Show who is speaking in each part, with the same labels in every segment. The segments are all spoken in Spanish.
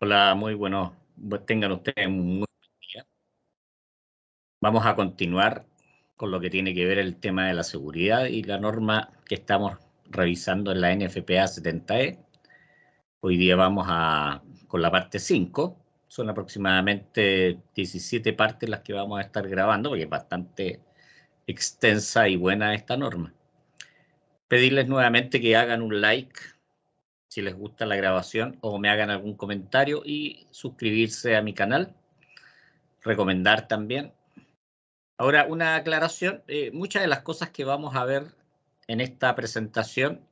Speaker 1: Hola, muy buenos, tengan ustedes un muy buen día. Vamos a continuar con lo que tiene que ver el tema de la seguridad y la norma que estamos revisando en la NFPA 70E. Hoy día con la parte 5. Son aproximadamente 17 partes las que vamos a estar grabando, porque es bastante extensa y buena esta norma. Pedirles nuevamente que hagan un like si les gusta la grabación o me hagan algún comentario y suscribirse a mi canal. Recomendar también. Ahora, una aclaración. Muchas de las cosas que vamos a ver en esta presentación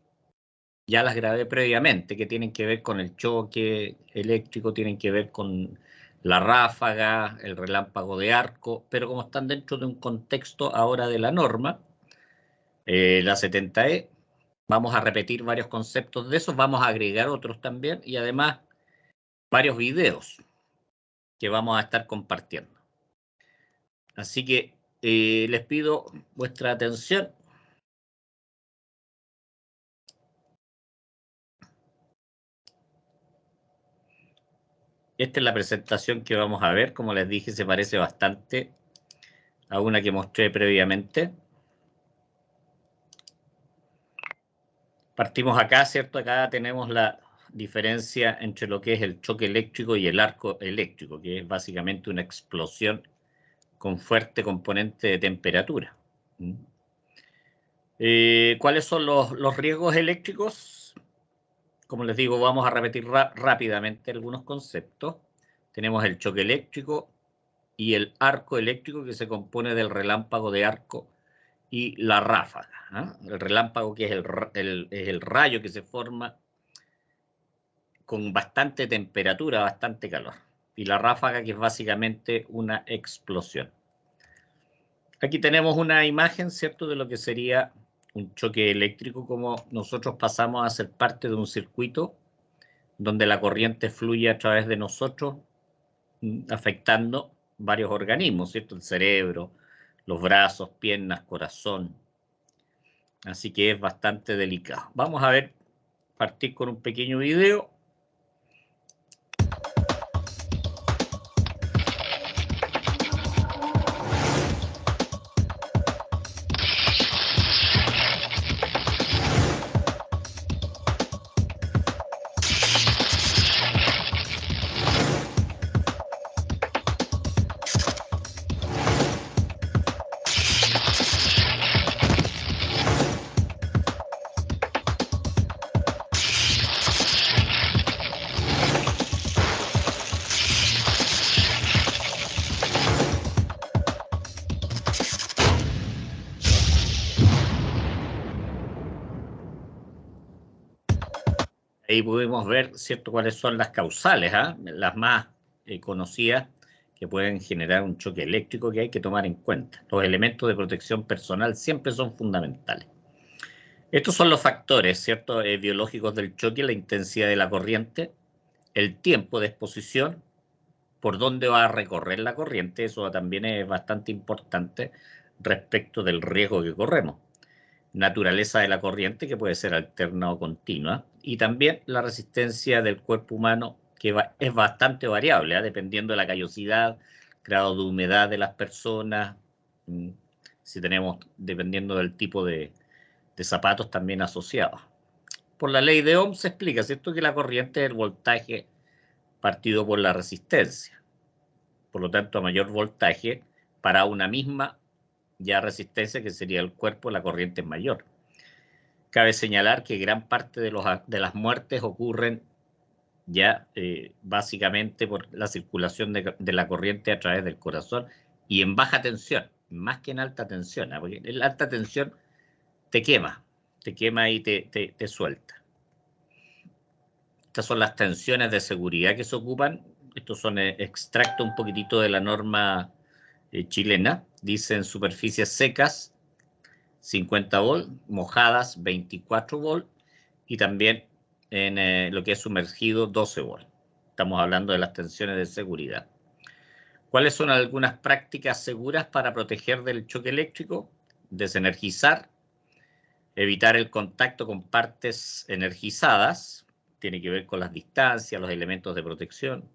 Speaker 1: ya las grabé previamente, que tienen que ver con el choque eléctrico, tienen que ver con la ráfaga, el relámpago de arco, pero como están dentro de un contexto ahora de la norma, la 70E, vamos a repetir varios conceptos de esos, vamos a agregar otros también y además varios videos que vamos a estar compartiendo. Así que les pido vuestra atención. Esta es la presentación que vamos a ver. Como les dije, se parece bastante a una que mostré previamente. Partimos acá, ¿cierto? Acá tenemos la diferencia entre lo que es el choque eléctrico y el arco eléctrico, que es básicamente una explosión con fuerte componente de temperatura. ¿Cuáles son los riesgos eléctricos? Como les digo, vamos a repetir rápidamente algunos conceptos. Tenemos el choque eléctrico y el arco eléctrico, que se compone del relámpago de arco y la ráfaga. El relámpago, que es el rayo que se forma con bastante temperatura, bastante calor. Y la ráfaga, que es básicamente una explosión. Aquí tenemos una imagen, ¿cierto?, de lo que sería un choque eléctrico, como nosotros pasamos a ser parte de un circuito donde la corriente fluye a través de nosotros, afectando varios organismos, ¿cierto? El cerebro, los brazos, piernas, corazón. Así que es bastante delicado. Vamos a partir con un pequeño video. Ahí pudimos ver, ¿cierto?, cuáles son las causales, las más conocidas, que pueden generar un choque eléctrico, que hay que tomar en cuenta. Los elementos de protección personal siempre son fundamentales. Estos son los factores, ¿cierto?, biológicos del choque: la intensidad de la corriente, el tiempo de exposición, por dónde va a recorrer la corriente. Eso también es bastante importante respecto del riesgo que corremos. Naturaleza de la corriente, que puede ser alterna o continua, y también la resistencia del cuerpo humano, que es bastante variable, dependiendo de la callosidad, grado de humedad de las personas, si tenemos, dependiendo del tipo de zapatos también asociados. Por la ley de Ohm se explica, ¿cierto?, que la corriente es el voltaje partido por la resistencia. Por lo tanto, a mayor voltaje para una misma resistencia, que sería el cuerpo, la corriente es mayor. Cabe señalar que gran parte de las muertes ocurren básicamente por la circulación de la corriente a través del corazón y en baja tensión, más que en alta tensión, porque en alta tensión te quema y te suelta. Estas son las tensiones de seguridad que se ocupan. Estos son extractos un poquitito de la norma chilena. Dicen superficies secas 50 volt, mojadas 24 volt y también en lo que es sumergido 12 volt. Estamos hablando de las tensiones de seguridad. ¿Cuáles son algunas prácticas seguras para proteger del choque eléctrico? Desenergizar, evitar el contacto con partes energizadas, tiene que ver con las distancias, los elementos de protección.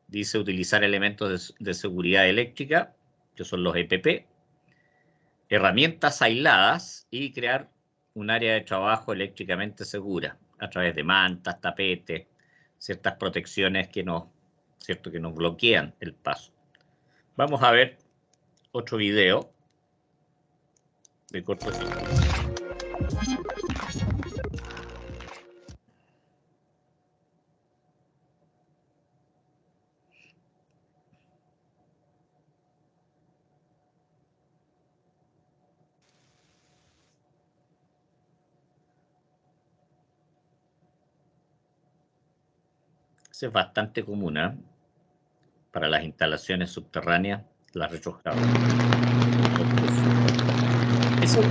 Speaker 1: Dice utilizar elementos de seguridad eléctrica, que son los EPP, herramientas aisladas y crear un área de trabajo eléctricamente segura a través de mantas, tapetes, ciertas protecciones que nos bloquean el paso. Vamos a ver otro video de cortocircuito. Es bastante común, ¿eh? Para las instalaciones subterráneas, las retroexcavadoras. Es un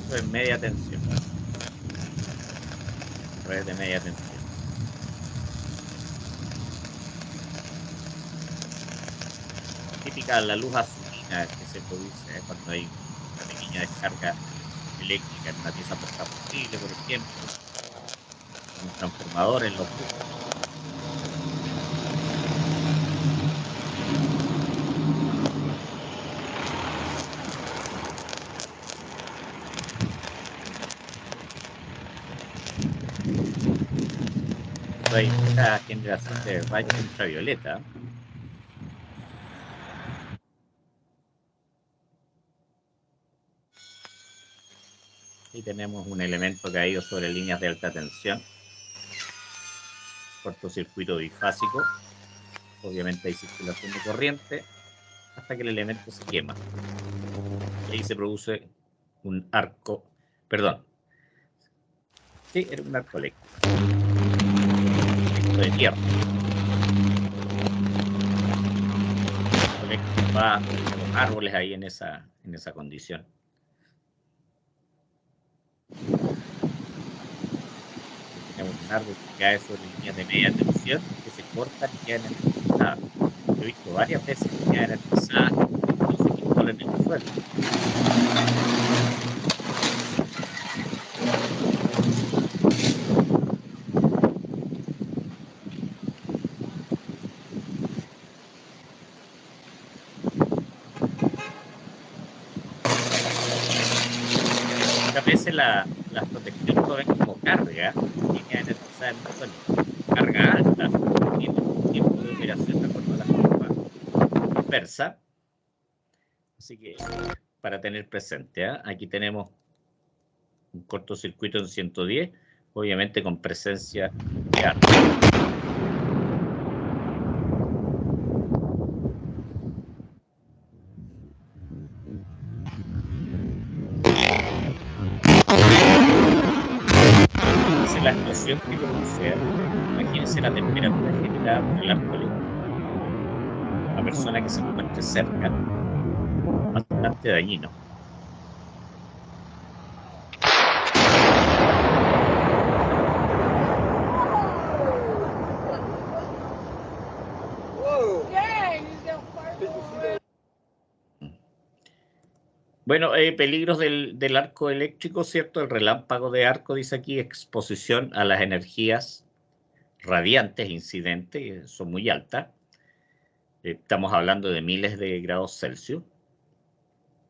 Speaker 1: de media tensión. Red de media tensión. Típica la luz azulina que se produce cuando hay una pequeña descarga eléctrica en una pieza portable, por ejemplo, un transformador en los puntos. Hay mucha generación de rayos ultravioleta. Y tenemos un elemento caído sobre líneas de alta tensión, cortocircuito bifásico. Obviamente hay circulación de corriente hasta que el elemento se quema. Y ahí se produce un arco, perdón. Sí, era un arco eléctrico. De tierra. Va a los árboles ahí en esa condición. Tenemos un árbol que cae sobre líneas de media tensión que se cortan y quedan energizadas. Yo he visto varias veces que quedan energizadas y se instalan en el suelo. Muchas veces las protecciones lo ven como carga, y quedan energizadas en el suelo. Carga alta, tiene un tiempo de operación de acuerdo a la forma inversa. Así que para tener presente, ¿eh? Aquí tenemos un cortocircuito en 110, obviamente con presencia de arco. Dice la explosión que produce, imagínense la temperatura generada por el arco eléctrico. La persona que se encuentre cerca, bastante dañino. Bueno, peligros del arco eléctrico, ¿cierto? El relámpago de arco, dice aquí, exposición a las energías radiantes incidentes, son muy altas. Estamos hablando de miles de grados Celsius.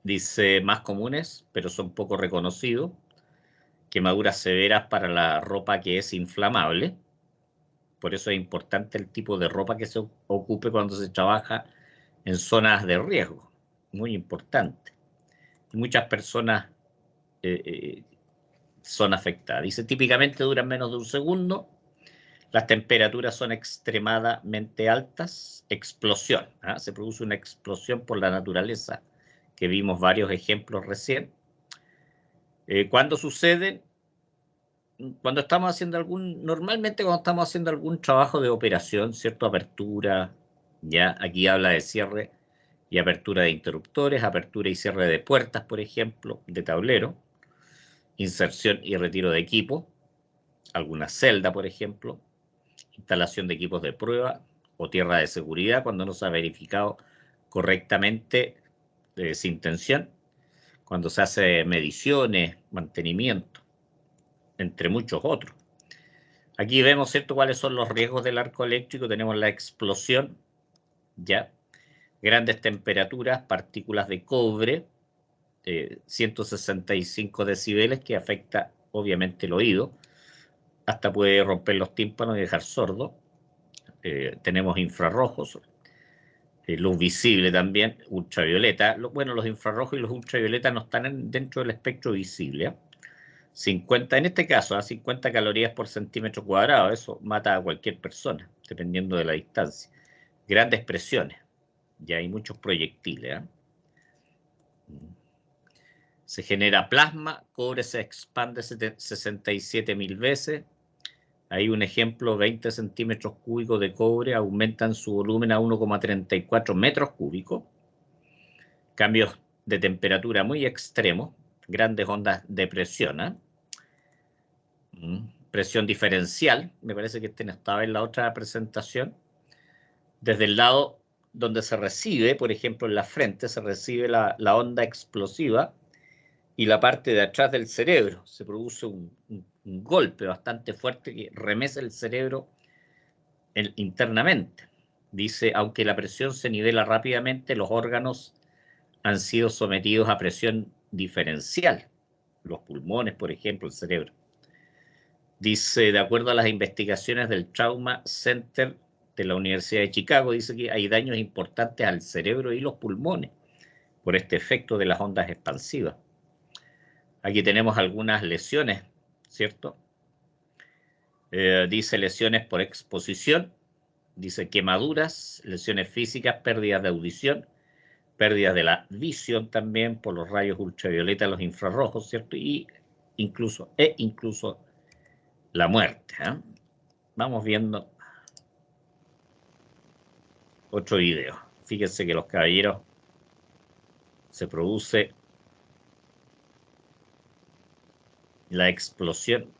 Speaker 1: Dice más comunes, pero son poco reconocidos. Quemaduras severas para la ropa que es inflamable. Por eso es importante el tipo de ropa que se ocupe cuando se trabaja en zonas de riesgo. Muy importante. Muchas personas son afectadas. Dice, típicamente duran menos de un segundo. Las temperaturas son extremadamente altas. Explosión. ¿Ah? Se produce una explosión por la naturaleza, que vimos varios ejemplos recién. ¿Cuándo sucede? Cuando estamos haciendo normalmente cuando estamos haciendo algún trabajo de operación, ¿cierto? Apertura, Ya aquí habla de cierre y apertura de interruptores, apertura y cierre de puertas, por ejemplo, de tablero, inserción y retiro de equipo, alguna celda, por ejemplo, instalación de equipos de prueba o tierra de seguridad cuando no se ha verificado correctamente sin tensión, cuando se hace mediciones, mantenimiento, entre muchos otros. Aquí vemos, ¿cierto?, cuáles son los riesgos del arco eléctrico. Tenemos la explosión, ya, grandes temperaturas, partículas de cobre, 165 decibeles, que afecta obviamente el oído, hasta puede romper los tímpanos y dejar sordo. Tenemos infrarrojos, luz visible también, ultravioleta. Bueno, los infrarrojos y los ultravioletas no están dentro del espectro visible, ¿eh? 50, en este caso, a 50 calorías por centímetro cuadrado, eso mata a cualquier persona, dependiendo de la distancia. Grandes presiones, ya hay muchos proyectiles, ¿eh? Se genera plasma, cobre se expande 67.000 veces. Hay un ejemplo, 20 centímetros cúbicos de cobre aumentan su volumen a 1,34 metros cúbicos. Cambios de temperatura muy extremos, grandes ondas de presión, ¿eh? Presión diferencial, me parece que este no estaba en la otra presentación. Desde el lado donde se recibe, por ejemplo en la frente, se recibe la onda explosiva, y la parte de atrás del cerebro. Se produce un golpe bastante fuerte que remece el cerebro internamente. Dice, aunque la presión se nivela rápidamente, los órganos han sido sometidos a presión diferencial. Los pulmones, por ejemplo, el cerebro. Dice, de acuerdo a las investigaciones del Trauma Center de la Universidad de Chicago, dice que hay daños importantes al cerebro y los pulmones por este efecto de las ondas expansivas. Aquí tenemos algunas lesiones, ¿cierto? Dice lesiones por exposición, dice quemaduras, lesiones físicas, pérdidas de audición, pérdidas de la visión también por los rayos ultravioleta, los infrarrojos, ¿cierto? Y incluso la muerte, ¿eh? Vamos viendo otro video. Fíjense que los caballeros se produce la explosión.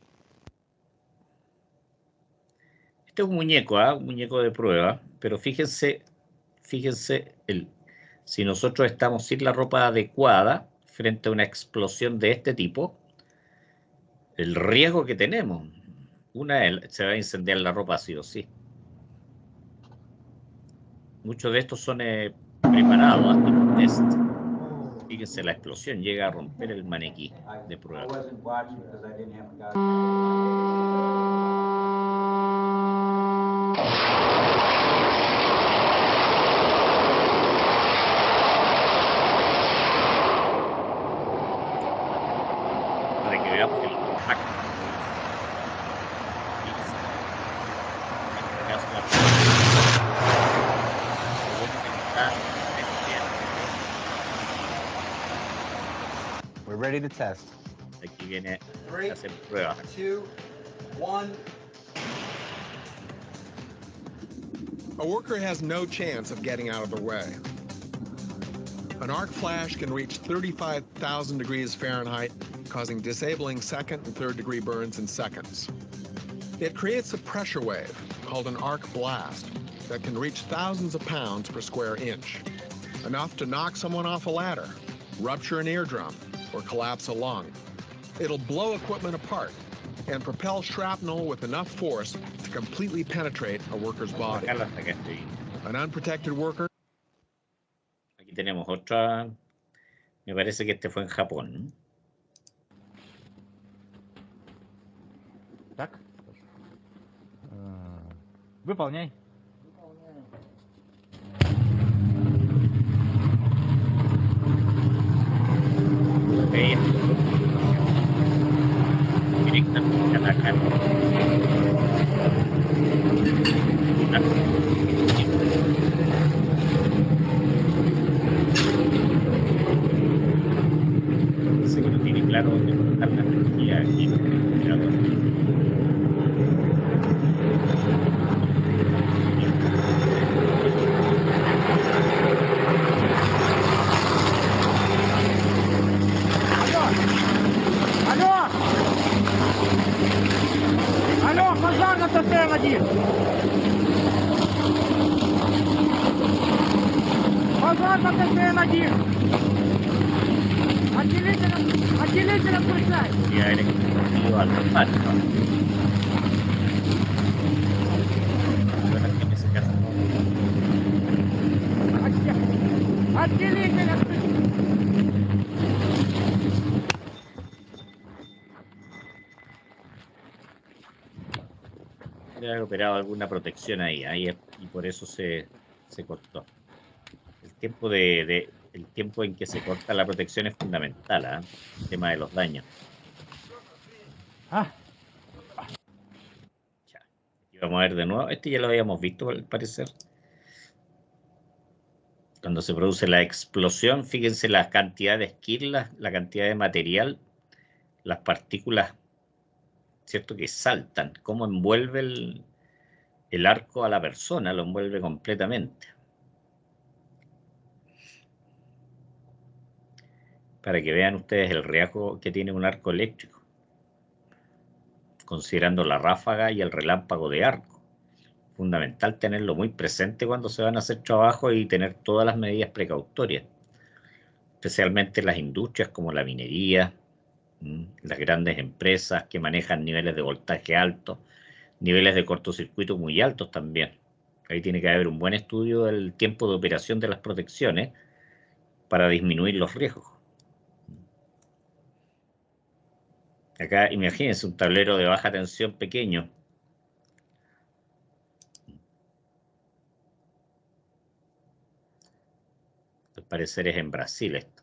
Speaker 1: Este es un muñeco, un muñeco de prueba, pero fíjense si nosotros estamos sin la ropa adecuada frente a una explosión de este tipo, el riesgo que tenemos. Se va a incendiar la ropa sí o sí. Muchos de estos son preparados hasta un test. Fíjense, la explosión llega a romper el maniquí de prueba. Para que veamos el impacto.
Speaker 2: We're ready to test.
Speaker 1: Aquí viene a hacer pruebas.
Speaker 2: 3, 2, 1.
Speaker 3: A worker has no chance of getting out of the way. An arc flash can reach 35,000 degrees Fahrenheit, causing disabling second and third degree burns in seconds. It creates a pressure wave called an arc blast that can reach thousands of pounds per square inch, enough to knock someone off a ladder, rupture an eardrum, or collapse a lung. It'll blow equipment apart and propel shrapnel with enough force to completely penetrate a worker's body. An unprotected worker.
Speaker 1: Aquí tenemos otra. Me parece que este fue en Japón.
Speaker 4: Так. Выполняй.
Speaker 1: Directamente atacar. Dice que no tiene claro dónde cortar la energía aquí.
Speaker 4: состояние один. Пожар по состоянию один. Отделитель отключай.
Speaker 1: Y aire al normal, ¿no? Bueno, aquí en ese caso no.
Speaker 4: Отделитель отключай.
Speaker 1: Le ha operado alguna protección ahí, y por eso se cortó. El tiempo el tiempo en que se corta la protección es fundamental, ¿eh? El tema de los daños.
Speaker 4: Ah.
Speaker 1: Ya. Aquí vamos a ver de nuevo. Este ya lo habíamos visto, al parecer. Cuando se produce la explosión, fíjense la cantidad de esquirlas, la cantidad de material, las partículas, ¿cierto? Que saltan, cómo envuelve el arco a la persona, lo envuelve completamente. Para que vean ustedes el riesgo que tiene un arco eléctrico, considerando la ráfaga y el relámpago de arco. Fundamental tenerlo muy presente cuando se van a hacer trabajos y tener todas las medidas precautorias, especialmente en las industrias como la minería, las grandes empresas que manejan niveles de voltaje altos, niveles de cortocircuito muy altos también. Ahí tiene que haber un buen estudio del tiempo de operación de las protecciones para disminuir los riesgos. Acá imagínense un tablero de baja tensión pequeño. Al parecer es en Brasil esto.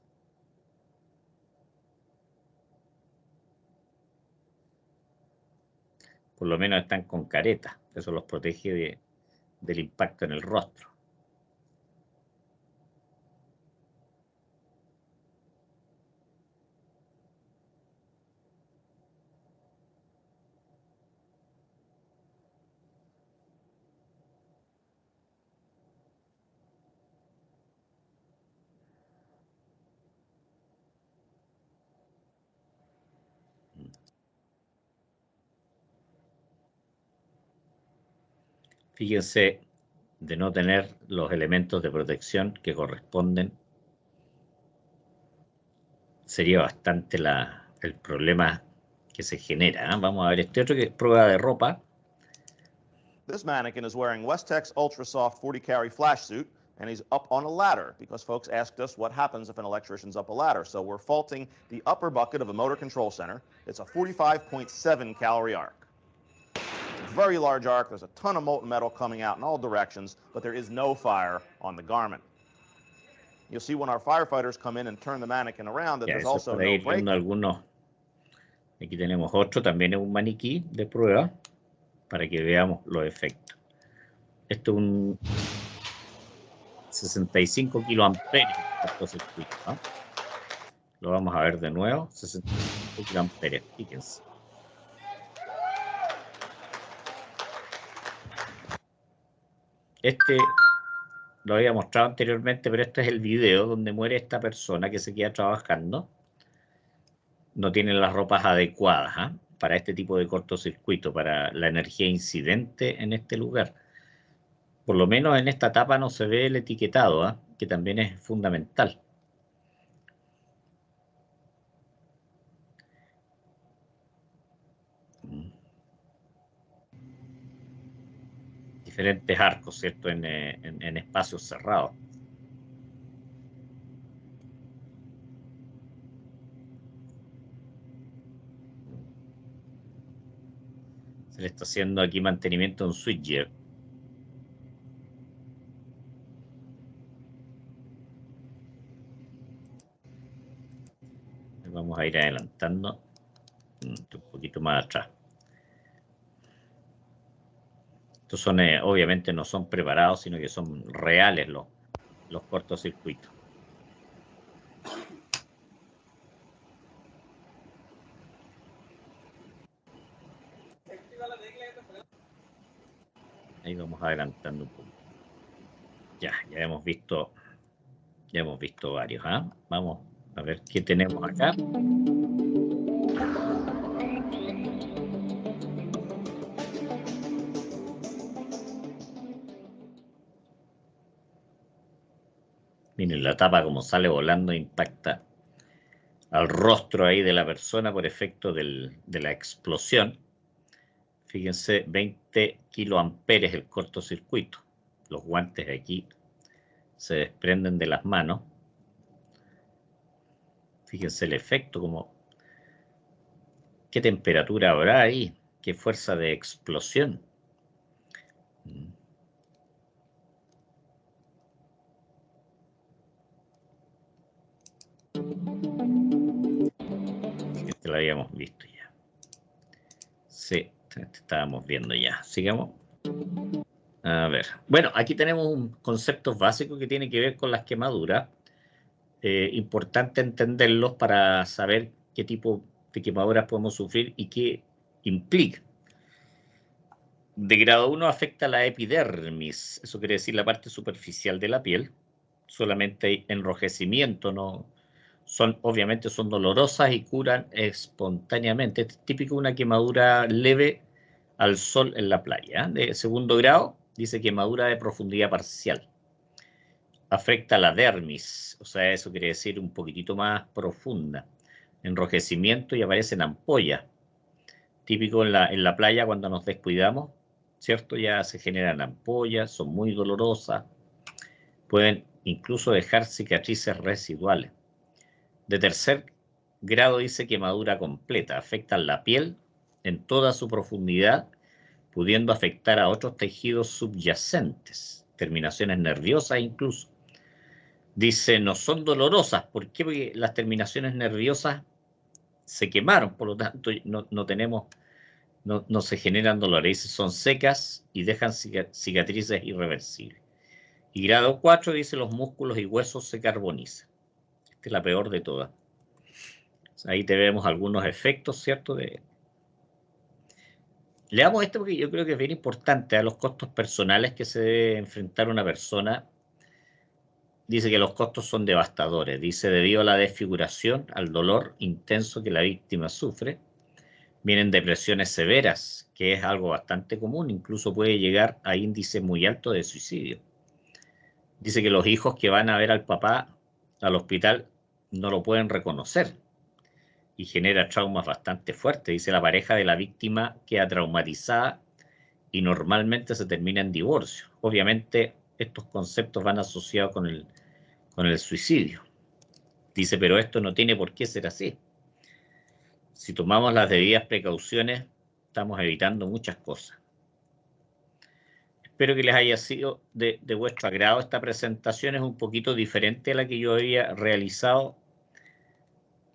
Speaker 1: Por lo menos están con caretas, eso los protege del impacto en el rostro. Fíjense de no tener los elementos de protección que corresponden. Sería bastante el problema que se genera, ¿eh? Vamos a ver este otro que es prueba de ropa.
Speaker 5: This mannequin is wearing Westex Ultra Soft 40 carry flash suit, and he's up on a ladder because folks asked us what happens if an electrician's up a ladder. So we're faulting the upper bucket of a motor control center. It's a 45.7 calorie arc. Very large arc. There's a ton of molten metal coming out in all directions, but there is no fire on the garment. You'll see when our firefighters come in and turn the mannequin around that
Speaker 1: Ya,
Speaker 5: there's
Speaker 1: eso
Speaker 5: also
Speaker 1: por
Speaker 5: no
Speaker 1: ahí
Speaker 5: break.
Speaker 1: viendo algunos. Aquí tenemos otro, también es un maniquí de prueba, para que veamos los efectos. Esto es un 65 kiloamperios de cortocircuito, ¿no? Lo vamos a ver de nuevo, 65 kiloamperios, fíjense. Este lo había mostrado anteriormente, pero este es el video donde muere esta persona que se queda trabajando. No tiene las ropas adecuadas, ¿eh? Para este tipo de cortocircuito, para la energía incidente en este lugar. Por lo menos en esta etapa no se ve el etiquetado, ¿eh? Que también es fundamental. Diferentes arcos, ¿cierto? En espacios cerrados. Se le está haciendo aquí mantenimiento en switchgear. Vamos a ir adelantando un poquito más atrás. Estos son, obviamente no son preparados, sino que son reales los cortocircuitos. Ahí vamos adelantando un poco. Ya hemos visto varios, ¿eh? Vamos a ver qué tenemos acá. Miren, la tapa como sale volando impacta al rostro ahí de la persona por efecto de la explosión. Fíjense, 20 kiloamperes el cortocircuito. Los guantes de aquí se desprenden de las manos. Fíjense el efecto, como qué temperatura habrá ahí, qué fuerza de explosión. Este lo habíamos visto ya. Sí, este estábamos viendo ya. Sigamos. A ver. Bueno, aquí tenemos un concepto básico que tiene que ver con las quemaduras. Importante entenderlos para saber qué tipo de quemaduras podemos sufrir y qué implica. De grado 1 afecta la epidermis, eso quiere decir la parte superficial de la piel. Solamente hay enrojecimiento, no obviamente son dolorosas y curan espontáneamente. Es típico una quemadura leve al sol en la playa. De segundo grado dice quemadura de profundidad parcial. Afecta la dermis, o sea, eso quiere decir un poquitito más profunda. Enrojecimiento y aparecen ampollas. Típico en la playa cuando nos descuidamos, ¿cierto? Ya se generan ampollas, son muy dolorosas. Pueden incluso dejar cicatrices residuales. De tercer grado dice quemadura completa. Afectan la piel en toda su profundidad, pudiendo afectar a otros tejidos subyacentes, terminaciones nerviosas incluso. Dice, no son dolorosas. ¿Por qué? Porque las terminaciones nerviosas se quemaron, por lo tanto no se generan dolores. Dice, son secas y dejan cicatrices irreversibles. Y grado 4 dice, los músculos y huesos se carbonizan. Esta es la peor de todas. Ahí tenemos algunos efectos, ¿cierto? Leamos esto porque yo creo que es bien importante a los costos personales que se debe enfrentar una persona. Dice que los costos son devastadores. Dice, debido a la desfiguración, al dolor intenso que la víctima sufre, vienen depresiones severas, que es algo bastante común, incluso puede llegar a índices muy altos de suicidio. Dice que los hijos que van a ver al papá al hospital no lo pueden reconocer y genera traumas bastante fuertes. Dice, la pareja de la víctima queda traumatizada y normalmente se termina en divorcio. Obviamente estos conceptos van asociados con el suicidio. Dice, pero esto no tiene por qué ser así. Si tomamos las debidas precauciones, estamos evitando muchas cosas. Espero que les haya sido de vuestro agrado. Esta presentación es un poquito diferente a la que yo había realizado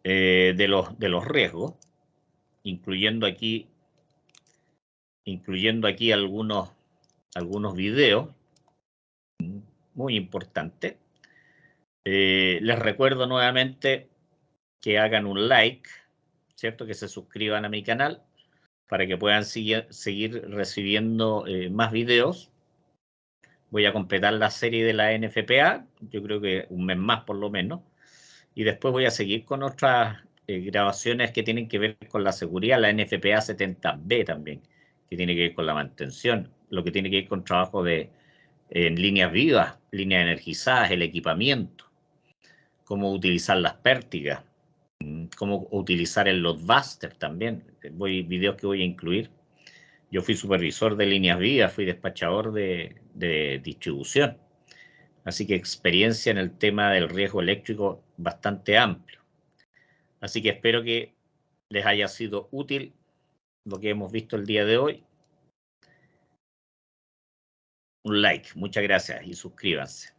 Speaker 1: de los riesgos, incluyendo aquí algunos videos muy importantes. Les recuerdo nuevamente que hagan un like, ¿cierto? Que se suscriban a mi canal para que puedan seguir recibiendo más videos. Voy a completar la serie de la NFPA, yo creo que un mes más por lo menos, y después voy a seguir con otras grabaciones que tienen que ver con la seguridad, la NFPA 70B también, que tiene que ver con la mantención, lo que tiene que ver con trabajo en líneas vivas, líneas energizadas, el equipamiento, cómo utilizar las pértigas, cómo utilizar el loadbuster también, videos que voy a incluir. Yo fui supervisor de líneas vivas, fui despachador de distribución, así que experiencia en el tema del riesgo eléctrico bastante amplio. Así que espero que les haya sido útil lo que hemos visto el día de hoy. Un like, muchas gracias y suscríbanse.